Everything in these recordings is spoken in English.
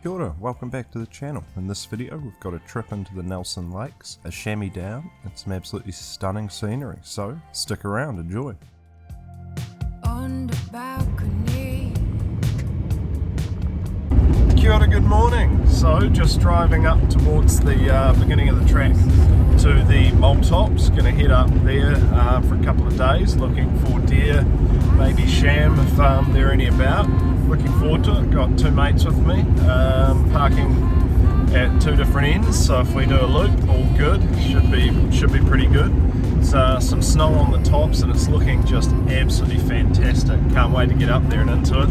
Kia ora, welcome back to the channel. In this video we've got a trip into the Nelson Lakes, a chamois down, and some absolutely stunning scenery, so stick around, enjoy. On the balcony. Kia ora, good morning. So just driving up towards the beginning of the track to the mole tops, going to head up there for a couple of days, looking for deer, maybe sham if there are any about. Looking forward to it. Got two mates with me, parking at two different ends, so if we do a loop, all good. Should be pretty good. There's some snow on the tops and it's looking just absolutely fantastic. Can't wait to get up there and into it.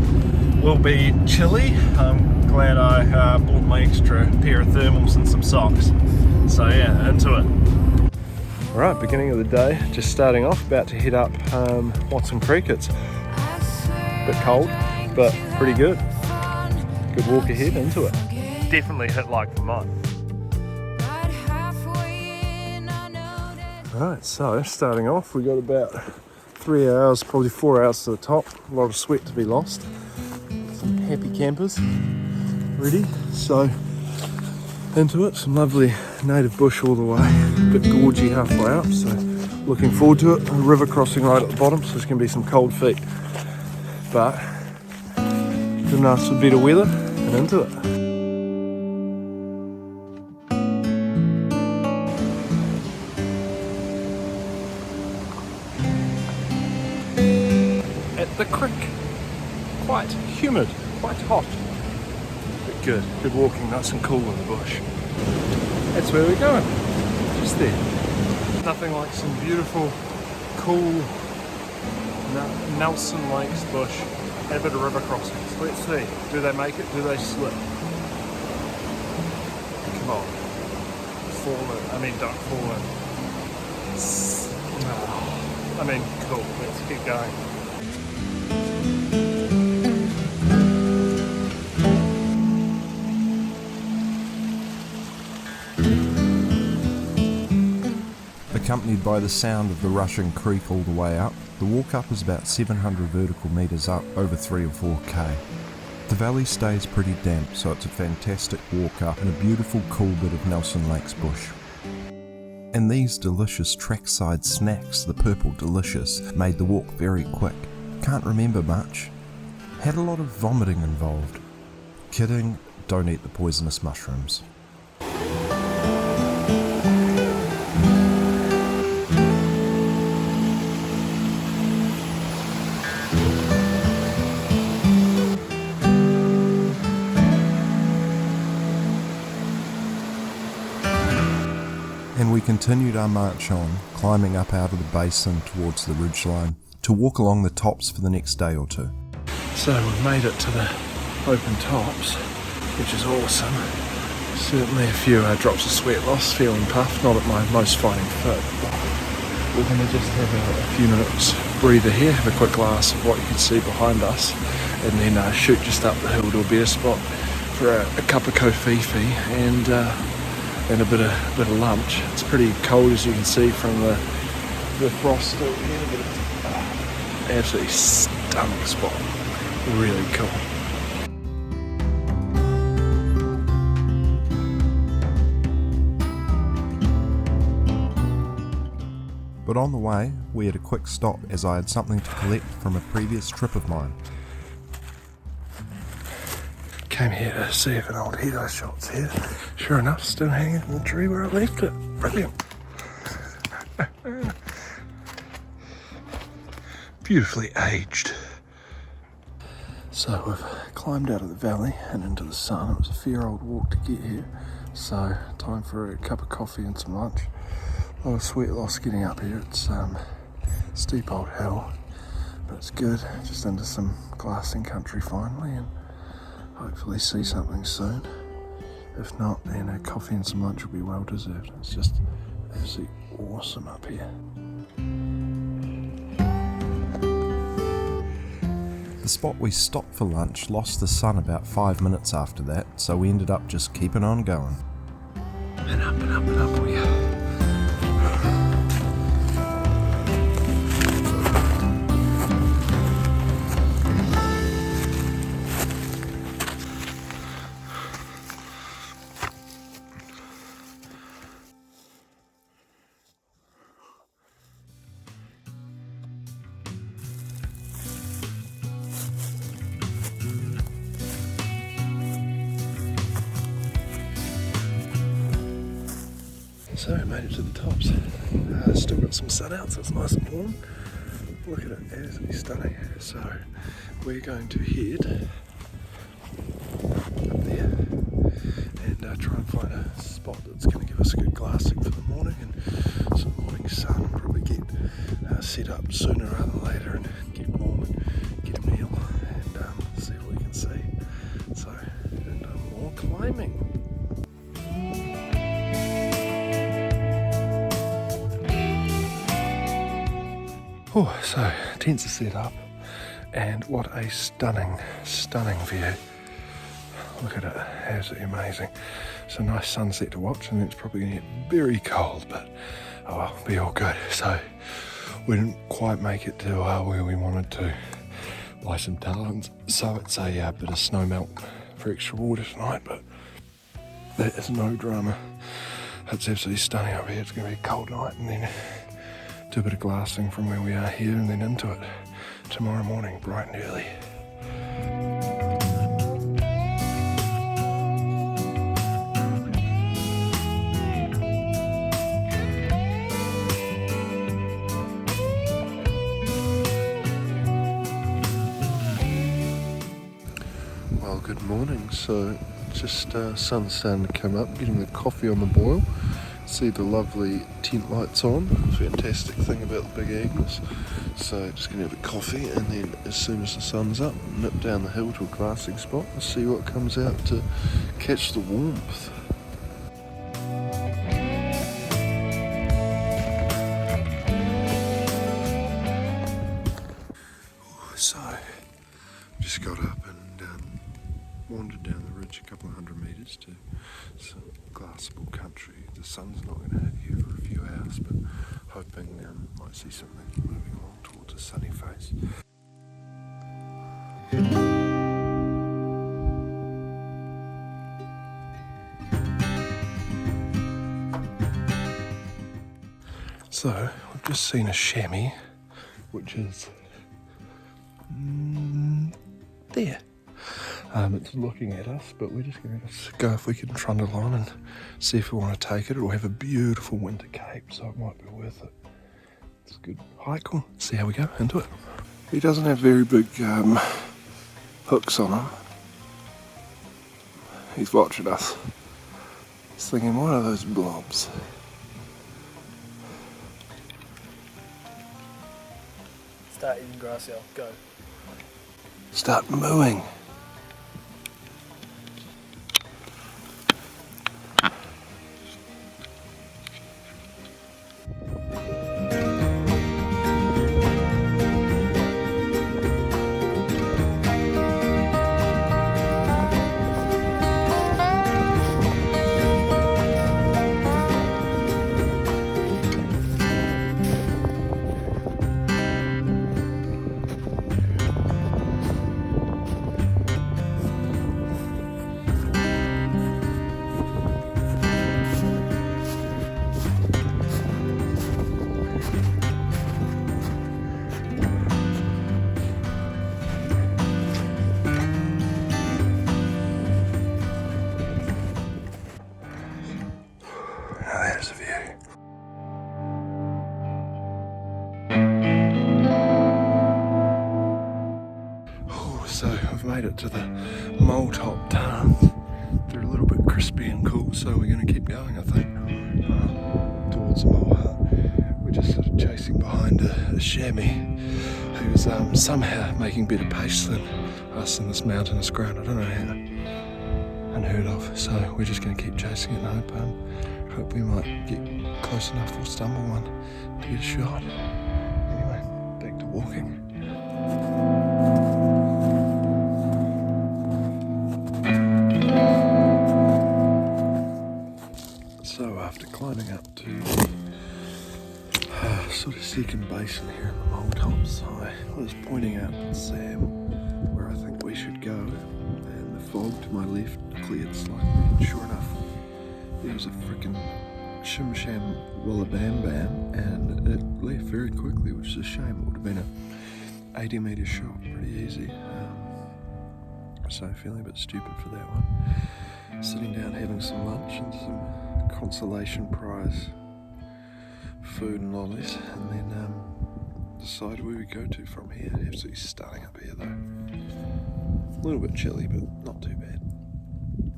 Will be chilly. I'm glad I bought my extra pair of thermals and some socks. So yeah, into it. Alright, beginning of the day, just starting off, about to head up Watson Creek. It's a bit cold, but pretty good. Good walk ahead, into it. Definitely hit like for mine. Alright, so starting off, we got about 3 hours, probably 4 hours to the top. A lot of sweat to be lost. Some happy campers ready, so into it. Some lovely native bush all the way. A bit gorgy halfway up, so looking forward to it. A river crossing right at the bottom, so there's going to be some cold feet. But good enough for better weather and into it. At the creek, quite humid, quite hot, but good walking, nice and cool in the bush. That's where we're going, just there. Nothing like some beautiful, cool Nelson Lakes bush. And a bit of river crossings. Let's see, do they make it, do they slip? Come on, fall in, don't fall in. Cool, let's keep going. Accompanied by the sound of the rushing creek all the way up, the walk up is about 700 vertical metres up, over 3 or 4k. The valley stays pretty damp, so it's a fantastic walk up and a beautiful cool bit of Nelson Lakes bush. And these delicious trackside snacks, the purple delicious, made the walk very quick. Can't remember much. Had a lot of vomiting involved. Kidding, don't eat the poisonous mushrooms. And we continued our march on, climbing up out of the basin towards the ridgeline to walk along the tops for the next day or two. So we've made it to the open tops, which is awesome. Certainly a few drops of sweat loss, feeling puffed, not at my most fighting fit. We're going to just have a few minutes breather here, have a quick glass of what you can see behind us, and then shoot just up the hill to a better spot for a cup of kofifi and a bit of lunch. It's pretty cold, as you can see from the frost still here, but it's absolutely stunning spot. Really cool. But on the way, we had a quick stop as I had something to collect from a previous trip of mine. Came here to see if an old helo shot's here. Sure enough, still hanging in the tree where I left it. Brilliant. Beautifully aged. So we've climbed out of the valley and into the sun. It was a fair old walk to get here. So time for a cup of coffee and some lunch. A lot of sweat loss getting up here. It's steep old hill, but it's good. Just into some glassing country finally, and hopefully see something soon. If not, then a coffee and some lunch will be well deserved. It's just absolutely awesome up here. The spot we stopped for lunch lost the sun about 5 minutes after that, so we ended up just keeping on going. And up and up and up we go. So I made it to the tops. Still got some sun out, so it's nice and warm. Look at it, absolutely stunning. So we're going to head up there and try and find a spot that's going to give us a good glassing for the morning and some morning sun. Probably get set up sooner rather than later and get warm and get a meal and see what we can see. So, and more climbing. Oh, so tents are set up, and what a stunning, stunning view. Look at it, absolutely amazing. It's a nice sunset to watch, and then it's probably going to get very cold, but oh well, be all good. So we didn't quite make it to where we wanted to buy some talons, so it's a bit of snow melt for extra water tonight, but that is no drama. It's absolutely stunning up here. It's going to be a cold night, and then do a bit of glassing from where we are here and then into it tomorrow morning bright and early. Well, good morning. So just sun's starting to come up, getting the coffee on the boil. See the lovely tent lights on. Fantastic thing about the Big Agnes. So just gonna have a coffee, and then as soon as the sun's up, nip down the hill to a glassing spot and see what comes out to catch the warmth. So just got up and wandered down the ridge a couple of 100 metres to some glassable country. The sun's not going to hit here for a few hours, but hoping might see something moving along towards a sunny face. So we've just seen a chamois, which is there. It's looking at us, but we're just going to go if we can trundle on and see if we want to take it. It'll have a beautiful winter cape, so it might be worth it. It's a good hike. We'll see how we go into it. He doesn't have very big hooks on him. He's watching us. He's thinking, what are those blobs? Start eating grass, y'all. Go. Start mooing. There's a view. Oh, so I've made it to the mole top tarns. They're a little bit crispy and cool, so we're going to keep going, I think, towards the mole hut. We're just sort of chasing behind a chamois who's somehow making better pace than us in this mountainous ground. I don't know how. Unheard of. So we're just going to keep chasing it and hope we might get close enough or stumble one to get a shot. Anyway, back to walking. So after climbing up to sort of second basin here in the mole tops, I was pointing out to Sam where I think we should go, and the fog to my left cleared slightly, and sure enough there was a frickin' shim sham walla bam bam, and it left very quickly, which is a shame. It would have been a 80 metre shot, pretty easy. So feeling a bit stupid for that one. Sitting down having some lunch and some consolation prize food and lollies, and then decide where we go to from here. Absolutely stunning up here though. A little bit chilly, but not too bad.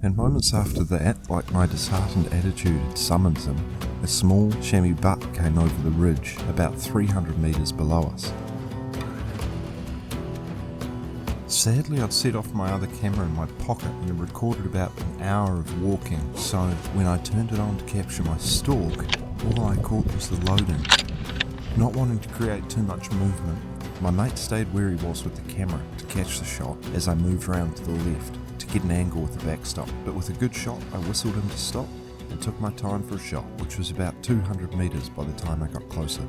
And moments after that, like my disheartened attitude had summoned him, a small chamois buck came over the ridge about 300 metres below us. Sadly, I'd set off my other camera in my pocket and had recorded about an hour of walking, so when I turned it on to capture my stalk, all I caught was the load-in. Not wanting to create too much movement, my mate stayed where he was with the camera to catch the shot as I moved round to the left to get an angle with the backstop, but with a good shot I whistled him to stop and took my time for a shot, which was about 200 metres by the time I got closer.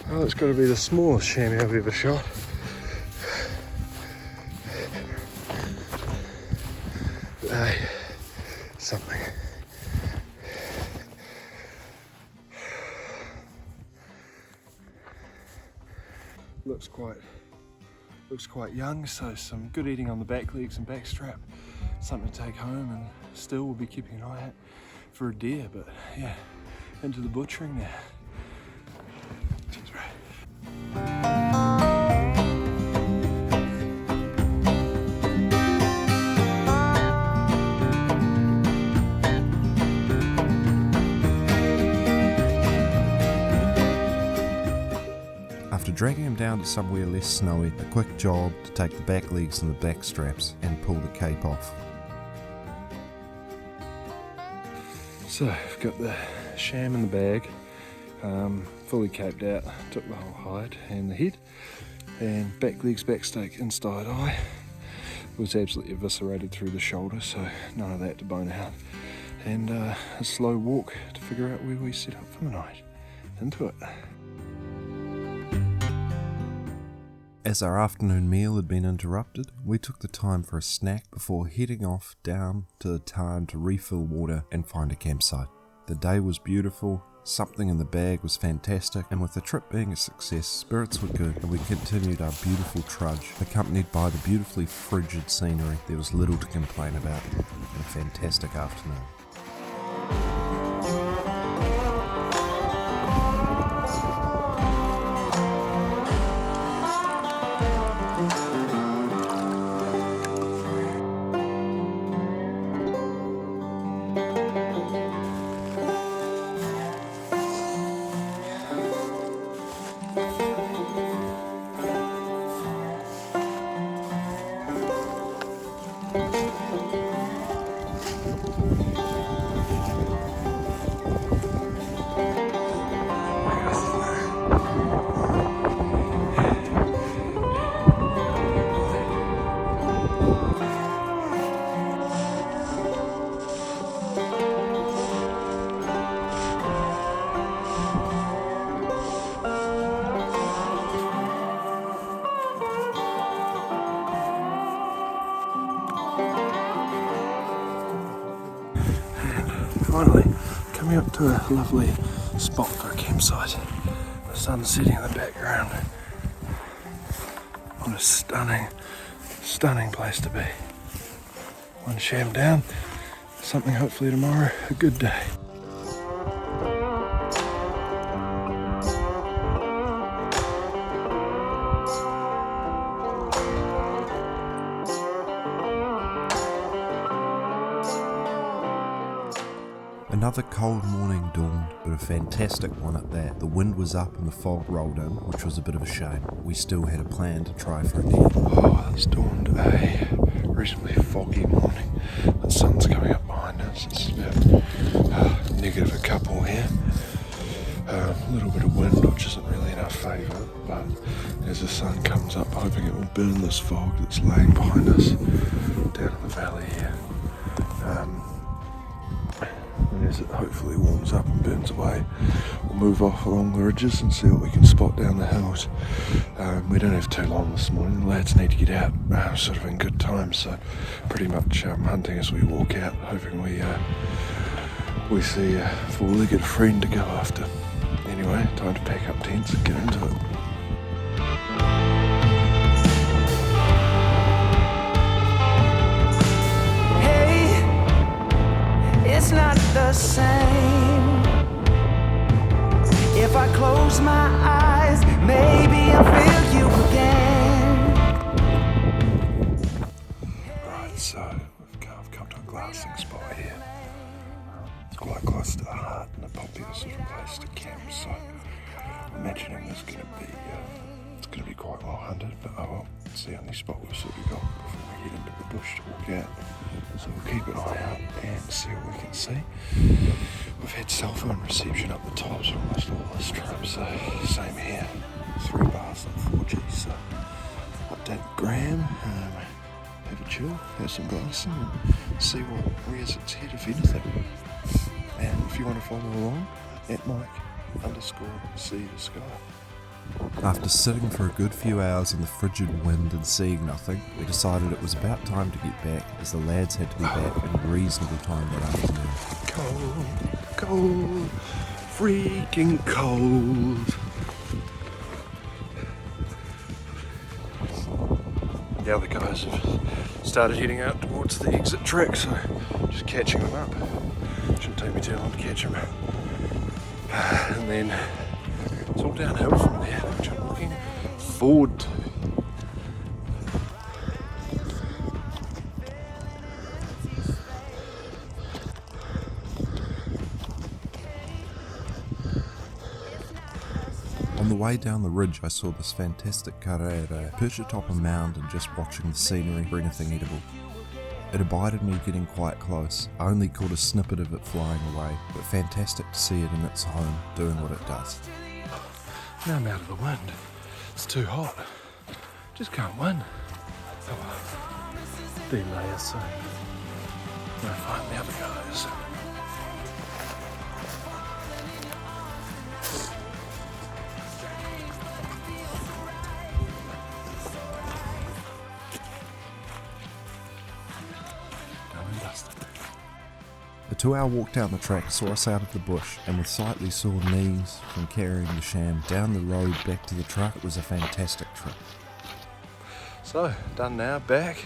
Well, it's got to be the smallest chamois I've ever shot. But hey, something. Looks quite young, so some good eating on the back legs and back strap. Something to take home, and still we'll be keeping an eye out for a deer, but yeah, into the butchering now. Seems right. After dragging him down to somewhere less snowy, a quick jog to take the back legs and the back straps and pull the cape off. So I've got the sham in the bag, fully caped out, took the whole hide and the head, and back legs, back stake, inside eye. It was absolutely eviscerated through the shoulder, so none of that to bone out. And a slow walk to figure out where we set up for the night. Into it. As our afternoon meal had been interrupted, we took the time for a snack before heading off down to the tarn to refill water and find a campsite. The day was beautiful, something in the bag was fantastic, and with the trip being a success, spirits were good, and we continued our beautiful trudge, accompanied by the beautifully frigid scenery. There was little to complain about, and a fantastic afternoon. Finally, coming up to a lovely spot for a campsite. The sun's setting in the background. What a stunning, stunning place to be. One sham down, something hopefully tomorrow, a good day. Another cold morning dawned, but a fantastic one at that. The wind was up and the fog rolled in, which was a bit of a shame. We still had a plan to try for a deer. Oh, it's dawned a reasonably foggy morning. The sun's coming up behind us. It's about negative a couple here. A little bit of wind, which isn't really in our favour, but as the sun comes up, hoping it will burn this fog that's laying behind us down in the valley here. as it hopefully warms up and burns away, we'll move off along the ridges and see what we can spot down the hills. We don't have too long this morning. The lads need to get out sort of in good time, so pretty much hunting as we walk out, hoping we see a four-legged friend to go after. Anyway, time to pack up tents and get into it. It's not the same. If I close my eyes, maybe I'll feel you again. Right, so I've come to a glassing spot here. It's quite close to the heart and a popular sort of place to camp, so I'm imagining there's going to be quite well hunted, but oh well, it's the only spot we've sort of got before we get into the bush to walk out. So we'll keep an eye out and see what we can see. We've had cell phone reception up the tops almost all this trip, so same here. 3 bars on 4G, so update Graham, have a chill, have some glassing and see what rears its head if anything. And if you want to follow along, @Mike_see the sky. After sitting for a good few hours in the frigid wind and seeing nothing, we decided it was about time to get back, as the lads had to be back in reasonable time that afternoon. Cold, freaking cold. The other guys have started heading out towards the exit track, so just catching them up. Shouldn't take me too long to catch them. And then it's all downhill from there, which I'm looking forward to. On the way down the ridge, I saw this fantastic karere perched atop a mound and just watching the scenery for anything edible. It abided me getting quite close. I only caught a snippet of it flying away, but fantastic to see it in its home, doing what it does. Now I'm out of the wind. It's too hot. Just can't win. Oh well. Delay us soon. Go find the other guys. A 2-hour walk down the track saw us out of the bush, and with slightly sore knees from carrying the sham down the road back to the truck, it was a fantastic trip. So, done now, back.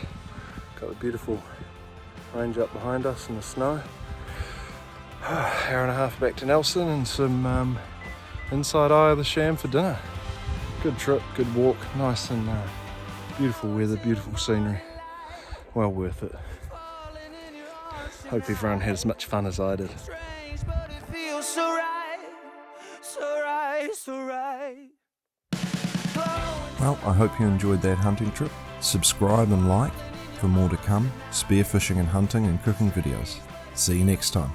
Got the beautiful range up behind us in the snow. Hour and a half back to Nelson and some inside eye of the sham for dinner. Good trip, good walk, nice and beautiful weather, beautiful scenery. Well worth it. Hope everyone had as much fun as I did. Well, I hope you enjoyed that hunting trip. Subscribe and like for more to come, spearfishing and hunting and cooking videos. See you next time.